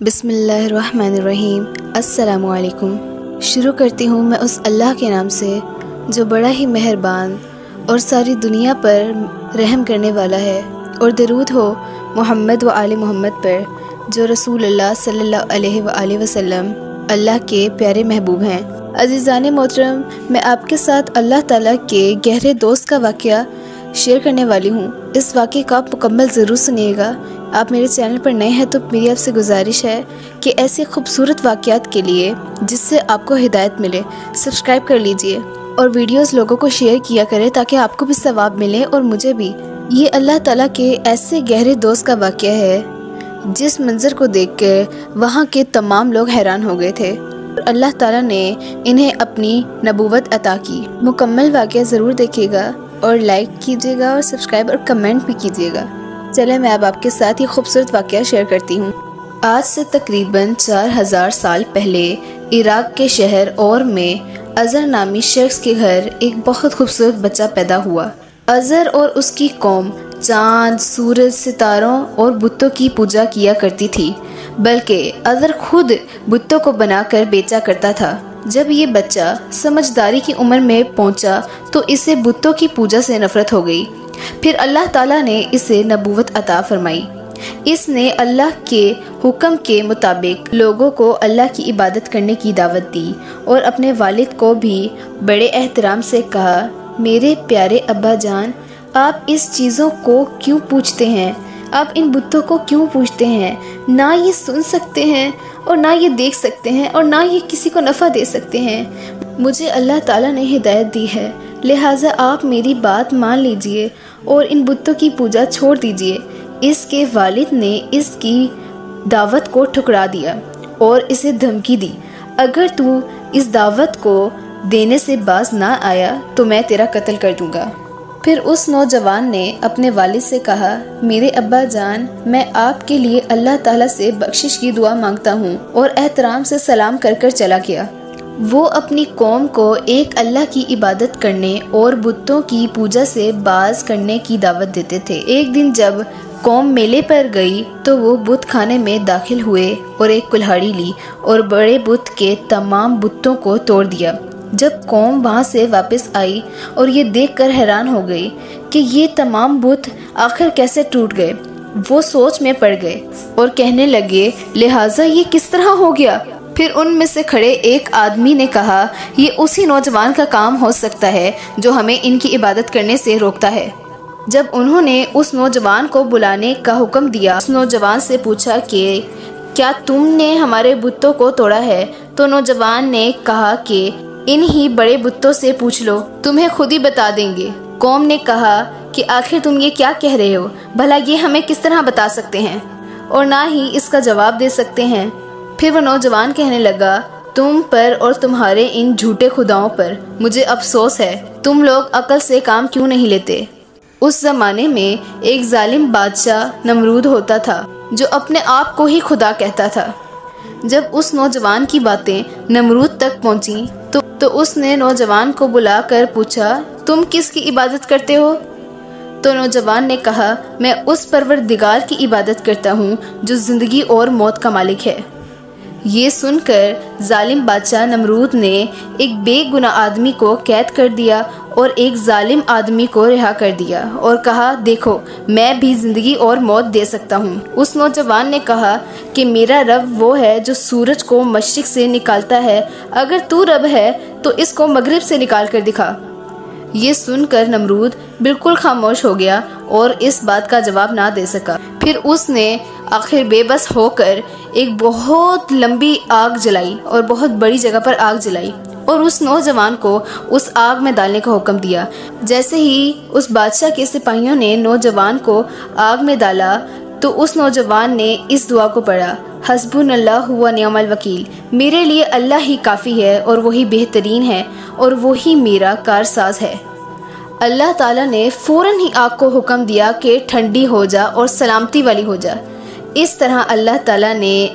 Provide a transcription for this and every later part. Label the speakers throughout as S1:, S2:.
S1: بسم اللہ الرحمن الرحیم۔ السلام علیکم۔ شروع کرتی ہوں میں اس اللہ کے نام سے جو بڑا ہی مہربان اور ساری دنیا پر رحم کرنے والا ہے، اور درود ہو محمد و آل محمد پر جو رسول اللہ صلی اللہ علیہ وآلہ وسلم اللہ کے پیارے محبوب ہیں۔ عزیزان محترم، میں آپ کے ساتھ اللہ تعالیٰ کے گہرے دوست کا واقعہ شیئر کرنے والی ہوں۔ اس واقعے کا آپ مکمل ضرور سنیے گا۔ آپ میرے چینل پر نئے ہیں تو میری آپ سے گزارش ہے کہ ایسے خوبصورت واقعات کے لیے جس سے آپ کو ہدایت ملے سبسکرائب کر لیجئے اور ویڈیوز لوگوں کو شیئر کیا کریں تاکہ آپ کو بھی ثواب ملے اور مجھے بھی۔ یہ اللہ تعالیٰ کے ایسے گہرے دوست کا واقعہ ہے جس منظر کو دیکھ کر وہاں کے تمام لوگ حیران ہو گئے تھے۔ اللہ تعالیٰ نے انہیں اپنی نبوت عطا کی۔ مکمل واقعہ ضرور دیکھیے گا اور لائک کیجیے گا اور سبسکرائب اور کمنٹ بھی کیجیے گا۔ چلے میں اب آپ کے ساتھ یہ خوبصورت واقعہ شیئر کرتی ہوں۔ آج سے تقریباً 4000 سال پہلے عراق کے شہر اور میں ازر نامی شخص کے گھر ایک بہت خوبصورت بچہ پیدا ہوا۔ ازر اور اس کی قوم چاند، سورج، ستاروں اور بتوں کی پوجا کیا کرتی تھی، بلکہ ازر خود بتوں کو بنا کر بیچا کرتا تھا۔ جب یہ بچہ سمجھداری کی عمر میں پہنچا تو اسے بتوں کی پوجا سے نفرت ہو گئی۔ پھر اللہ تعالیٰ نے اسے نبوت عطا فرمائی۔ اس نے اللہ کے حکم کے مطابق لوگوں کو اللہ کی عبادت کرنے کی دعوت دی اور اپنے والد کو بھی بڑے احترام سے کہا، میرے پیارے ابا جان، آپ اس چیزوں کو کیوں پوچھتے ہیں؟ آپ ان بتوں کو کیوں پوچھتے ہیں؟ نہ یہ سن سکتے ہیں اور نہ یہ دیکھ سکتے ہیں اور نہ یہ کسی کو نفع دے سکتے ہیں۔ مجھے اللہ تعالیٰ نے ہدایت دی ہے، لہٰذا آپ میری بات مان لیجئے اور ان بتوں کی پوجا چھوڑ دیجئے۔ اس کے والد نے اس کی دعوت کو ٹھکرا دیا اور اسے دھمکی دی، اگر تو اس دعوت کو دینے سے باز نہ آیا تو میں تیرا قتل کر دوں گا۔ پھر اس نوجوان نے اپنے والد سے کہا، میرے ابا جان، میں آپ کے لیے اللہ تعالیٰ سے بخشش کی دعا مانگتا ہوں، اور احترام سے سلام کر کر چلا گیا۔ وہ اپنی قوم کو ایک اللہ کی عبادت کرنے اور بتوں کی پوجا سے باز کرنے کی دعوت دیتے تھے۔ ایک دن جب قوم میلے پر گئی تو وہ بت خانے میں داخل ہوئے اور ایک کلہاڑی لی اور بڑے بت کے تمام بتوں کو توڑ دیا۔ جب قوم وہاں سے واپس آئی اور یہ دیکھ کر حیران ہو گئی کہ یہ تمام بت آخر کیسے ٹوٹ گئے، وہ سوچ میں پڑ گئے اور کہنے لگے، لہٰذا یہ کس طرح ہو گیا؟ پھر ان میں سے کھڑے ایک آدمی نے کہا، یہ اسی نوجوان کا کام ہو سکتا ہے جو ہمیں ان کی عبادت کرنے سے روکتا ہے۔ جب انہوں نے اس نوجوان کو بلانے کا حکم دیا، اس نوجوان سے پوچھا کہ کیا تم نے ہمارے بتوں کو توڑا ہے؟ تو نوجوان نے کہا کہ انہی بڑے بتوں سے پوچھ لو، تمہیں خود ہی بتا دیں گے۔ قوم نے کہا کہ آخر تم یہ کیا کہہ رہے ہو؟ بھلا یہ ہمیں کس طرح بتا سکتے ہیں اور نہ ہی اس کا جواب دے سکتے ہیں؟ پھر وہ نوجوان کہنے لگا، تم پر اور تمہارے ان جھوٹے خداؤں پر مجھے افسوس ہے، تم لوگ عقل سے کام کیوں نہیں لیتے؟ اس زمانے میں ایک ظالم بادشاہ نمرود ہوتا تھا جو اپنے آپ کو ہی خدا کہتا تھا۔ جب اس نوجوان کی باتیں نمرود تک پہنچیں تو اس نے نوجوان کو بلا کر پوچھا، تم کس کی عبادت کرتے ہو؟ تو نوجوان نے کہا، میں اس پروردگار کی عبادت کرتا ہوں جو زندگی اور موت کا مالک ہے۔ یہ سن کر ظالم بادشاہ نمرود نے ایک بے گناہ آدمی کو قید کر دیا اور ایک ظالم آدمی کو رہا کر دیا اور کہا، دیکھو میں بھی زندگی اور موت دے سکتا ہوں۔ اس نوجوان نے کہا کہ میرا رب وہ ہے جو سورج کو مشرق سے نکالتا ہے، اگر تو رب ہے تو اس کو مغرب سے نکال کر دکھا۔ یہ سن کر نمرود بالکل خاموش ہو گیا اور اس بات کا جواب نہ دے سکا۔ پھر اس نے آخر بے بس ہو کر ایک بہت لمبی آگ جلائی اور بہت بڑی جگہ پر آگ جلائی اور اس نوجوان کو اس آگ میں ڈالنے کا حکم دیا۔ جیسے ہی اس بادشاہ کے سپاہیوں نے نوجوان کو آگ میں ڈالا تو اس نوجوان نے اس دعا کو پڑھا، حسبنا اللہ و نعم الوکیل، میرے لیے اللہ ہی کافی ہے اور وہی بہترین ہے اور وہی میرا کارساز ہے۔ اللہ تعالیٰ نے فوراً ہی آگ کو حکم دیا کہ ٹھنڈی ہو جا اور سلامتی والی ہو جا۔ اس طرح اللہ تعالیٰ نے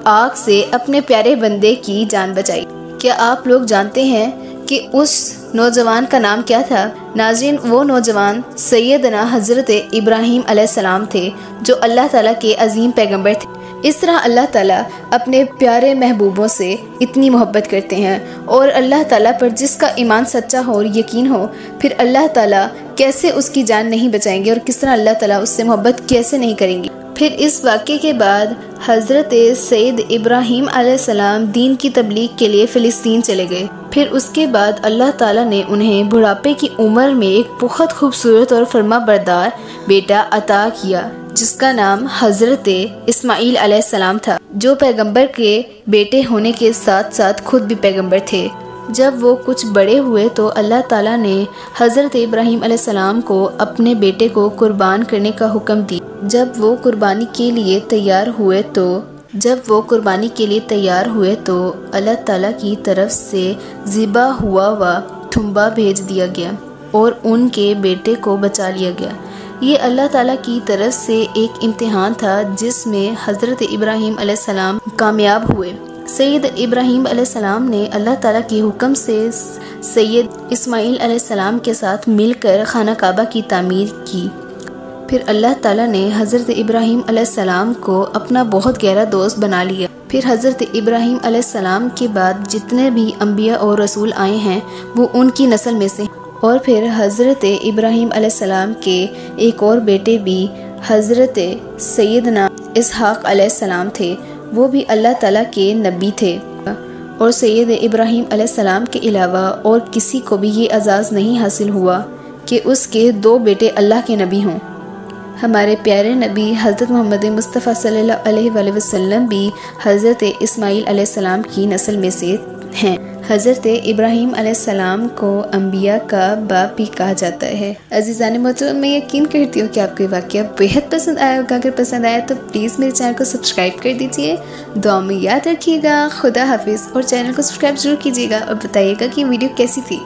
S1: آگ سے اپنے پیارے بندے کی جان بچائی۔ کیا آپ لوگ جانتے ہیں کہ اس نوجوان کا نام کیا تھا؟ ناظرین، وہ نوجوان سیدنا حضرت ابراہیم علیہ السلام تھے جو اللہ تعالیٰ کے عظیم پیغمبر تھے۔ اس طرح اللہ تعالیٰ اپنے پیارے محبوبوں سے اتنی محبت کرتے ہیں، اور اللہ تعالیٰ پر جس کا ایمان سچا ہو اور یقین ہو، پھر اللہ تعالیٰ کیسے اس کی جان نہیں بچائیں گے، اور کس طرح اللہ تعالیٰ اس سے محبت کیسے نہیں کریں گے۔ پھر اس واقعے کے بعد حضرت سید ابراہیم علیہ السلام دین کی تبلیغ کے لیے فلسطین چلے گئے۔ پھر اس کے بعد اللہ تعالیٰ نے انہیں بڑھاپے کی عمر میں ایک بہت خوبصورت اور فرما بردار بیٹا عطا کیا، جس کا نام حضرت اسماعیل علیہ السلام تھا، جو پیغمبر کے بیٹے ہونے کے ساتھ ساتھ خود بھی پیغمبر تھے۔ جب وہ کچھ بڑے ہوئے تو اللہ تعالیٰ نے حضرت ابراہیم علیہ السلام کو اپنے بیٹے کو قربان کرنے کا حکم دیا۔ جب وہ قربانی کے لیے تیار ہوئے تو اللہ تعالیٰ کی طرف سے ذبح ہوا تھمبا بھیج دیا گیا اور ان کے بیٹے کو بچا لیا گیا۔ یہ اللہ تعالیٰ کی طرف سے ایک امتحان تھا جس میں حضرت ابراہیم علیہ السلام کامیاب ہوئے۔ سید ابراہیم علیہ السلام نے اللہ تعالیٰ کے حکم سے سید اسماعیل علیہ السلام کے ساتھ مل کر خانہ کعبہ کی تعمیر کی۔ پھر اللہ تعالیٰ نے حضرت ابراہیم علیہ السلام کو اپنا بہت گہرا دوست بنا لیا۔ پھر حضرت ابراہیم علیہ السلام کے بعد جتنے بھی انبیاء اور رسول آئے ہیں وہ ان کی نسل میں سے، اور پھر حضرت ابراہیم علیہ السلام کے ایک اور بیٹے بھی حضرت سیدنا اسحاق علیہ السلام تھے، وہ بھی اللہ تعالیٰ کے نبی تھے، اور سید ابراہیم علیہ السلام کے علاوہ اور کسی کو بھی یہ اعزاز نہیں حاصل ہوا کہ اس کے 2 بیٹے اللہ کے نبی ہوں۔ ہمارے پیارے نبی حضرت محمد مصطفیٰ صلی اللہ علیہ وآلہ وسلم بھی حضرت اسماعیل علیہ السلام کی نسل میں سے ہیں۔ حضرت ابراہیم علیہ السلام کو انبیاء کا باپ بھی کہا جاتا ہے۔ عزیزان محترم، میں یقین کرتی ہوں کہ آپ کو یہ واقعہ بہت پسند آیا ہوگا۔ اگر پسند آیا تو پلیز میرے چینل کو سبسکرائب کر دیجیے، دعا میں یاد رکھیے گا۔ خدا حافظ، اور چینل کو سبسکرائب ضرور کیجیے گا اور بتائیے گا کہ یہ ویڈیو کیسی تھی۔